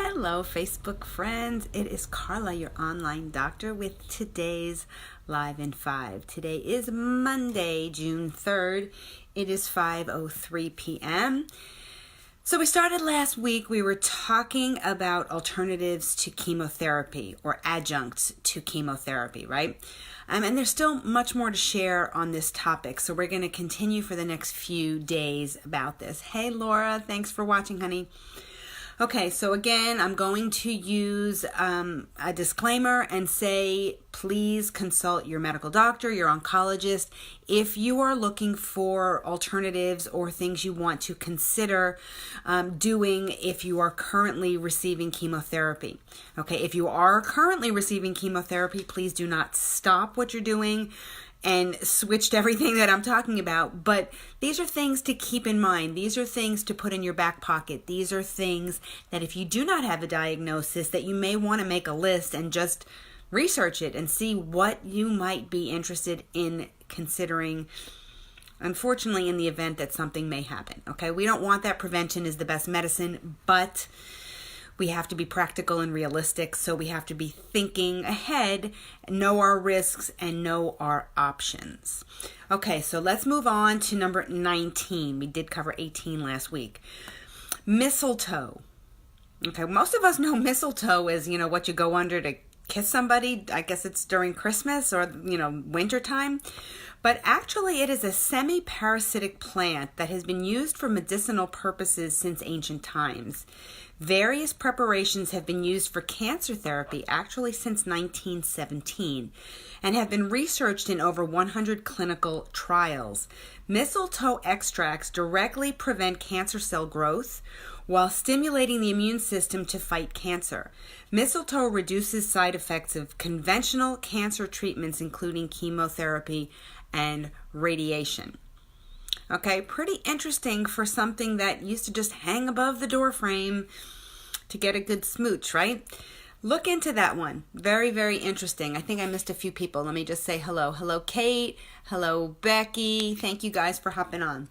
Hello, Facebook friends. It is Carla, your online doctor, with today's Live in 5. Today is Monday, June 3rd. It is 5:03 p.m. So we started last week. We were talking about alternatives to chemotherapy or adjuncts to chemotherapy, right? And there's still much more to share on this topic. So we're going to continue for the next few days about this. Hey, Laura, thanks for watching, honey. Okay, so again, I'm going to use a disclaimer and say, please consult your medical doctor, your oncologist, if you are looking for alternatives or things you want to consider doing if you are currently receiving chemotherapy. Okay, if you are currently receiving chemotherapy, please do not stop what you're doing and switched everything that I'm talking about. But these are things to keep in mind. These are things to put in your back pocket. These are things that if you do not have a diagnosis, that you may want to make a list and just research it and see what you might be interested in considering, unfortunately, in the event that something may happen. Okay, we don't want that. Prevention is the best medicine, but we have to be practical and realistic, so we have to be thinking ahead, know our risks, and know our options. Okay, so let's move on to number 19. We did cover 18 last week. Mistletoe. Okay, most of us know mistletoe is, what you go under to kiss somebody. I guess it's during Christmas or, wintertime. But actually, it is a semi-parasitic plant that has been used for medicinal purposes since ancient times. Various preparations have been used for cancer therapy actually since 1917 and have been researched in over 100 clinical trials. Mistletoe extracts directly prevent cancer cell growth while stimulating the immune system to fight cancer. Mistletoe reduces side effects of conventional cancer treatments, including chemotherapy and radiation. Okay, pretty interesting for something that used to just hang above the door frame to get a good smooch, right? Look into that one. Very, very interesting. I think I missed a few people. Let me just say hello. Hello, Kate. Hello, Becky. Thank you guys for hopping on.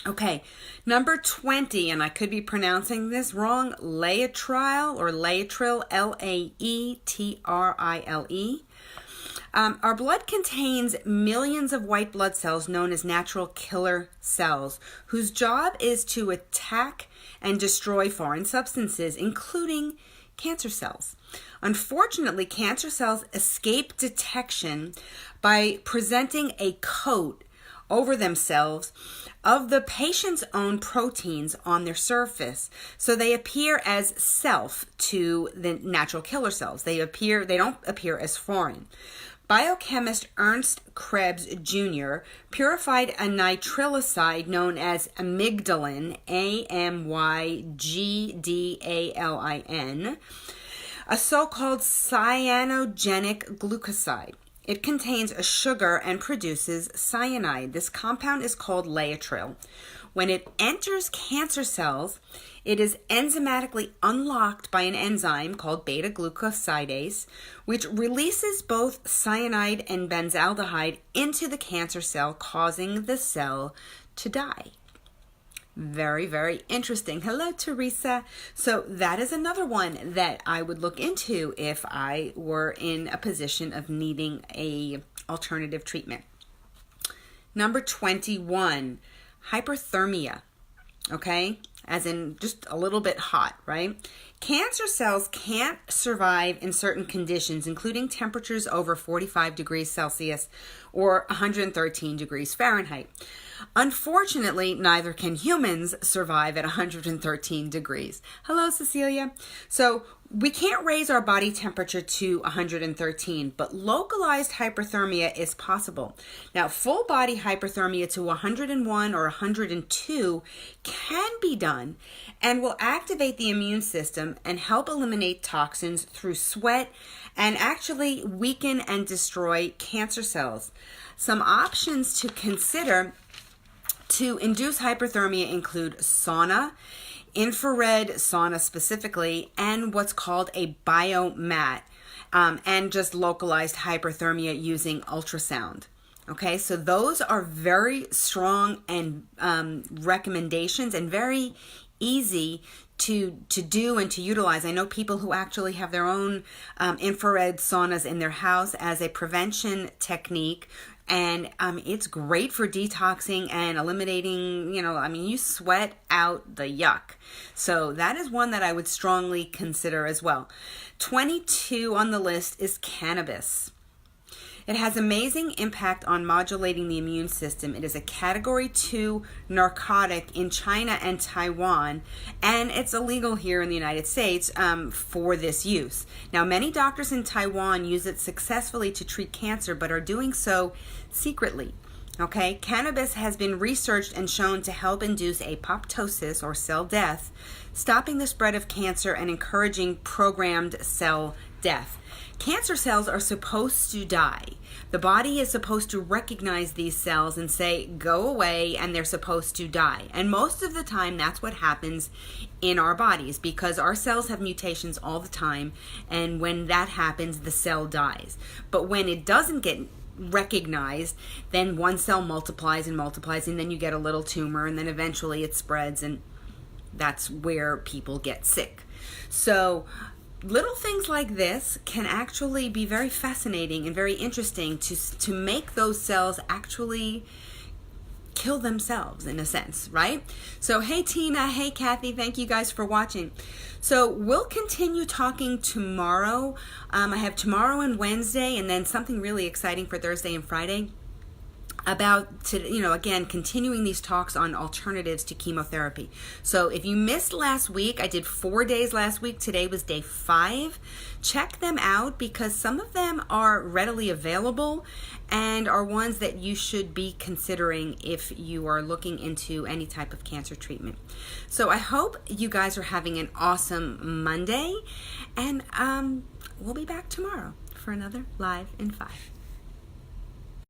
Okay, number 20, and I could be pronouncing this wrong, Laetrile or Laetrile, L-A-E-T-R-I-L-E. Our blood contains millions of white blood cells known as natural killer cells, whose job is to attack and destroy foreign substances, including cancer cells. Unfortunately, cancer cells escape detection by presenting a coat over themselves of the patient's own proteins on their surface. So they appear as self to the natural killer cells. They don't appear as foreign. Biochemist Ernst Krebs Jr. purified a nitrilicide known as amygdalin, A-M-Y-G-D-A-L-I-N, a so-called cyanogenic glucoside. It contains a sugar and produces cyanide. This compound is called Laetrile. When it enters cancer cells, it is enzymatically unlocked by an enzyme called beta-glucosidase, which releases both cyanide and benzaldehyde into the cancer cell, causing the cell to die. Very, very interesting. Hello, Teresa. So that is another one that I would look into if I were in a position of needing a alternative treatment. Number 21, hyperthermia. Okay, as in just a little bit hot, right? Cancer cells can't survive in certain conditions, including temperatures over 45 degrees Celsius or 113 degrees Fahrenheit. Unfortunately, neither can humans survive at 113 degrees. Hello, Cecilia. So we can't raise our body temperature to 113, but localized hyperthermia is possible. Now, full body hyperthermia to 101 or 102 can be done and will activate the immune system and help eliminate toxins through sweat and actually weaken and destroy cancer cells. Some options to consider to induce hyperthermia include sauna, infrared sauna specifically, and what's called a biomat, and just localized hyperthermia using ultrasound. Okay, so those are very strong and recommendations and very easy to do and to utilize. I know people who actually have their own infrared saunas in their house as a prevention technique. And it's great for detoxing and eliminating, you sweat out the yuck. So that is one that I would strongly consider as well. 22 on the list is cannabis. It has amazing impact on modulating the immune system. It is a Category 2 narcotic in China and Taiwan, and it's illegal here in the United States for this use. Now, many doctors in Taiwan use it successfully to treat cancer, but are doing so secretly. Okay, cannabis has been researched and shown to help induce apoptosis or cell death, stopping the spread of cancer and encouraging programmed cell death. Cancer cells are supposed to die. The body is supposed to recognize these cells and say, go away, and they're supposed to die. And most of the time, that's what happens in our bodies because our cells have mutations all the time. And when that happens, the cell dies. But when it doesn't get recognized, then one cell multiplies, and then you get a little tumor, and then eventually it spreads, and that's where people get sick. So little things like this can actually be very fascinating and very interesting to make those cells actually kill themselves in a sense, right? So hey Tina, hey Kathy, thank you guys for watching. So we'll continue talking tomorrow. I have tomorrow and Wednesday, and then something really exciting for Thursday and Friday about, again, continuing these talks on alternatives to chemotherapy. So if you missed last week, I did 4 days last week. Today was day 5. Check them out because some of them are readily available and are ones that you should be considering if you are looking into any type of cancer treatment. So I hope you guys are having an awesome Monday, and we'll be back tomorrow for another Live in 5.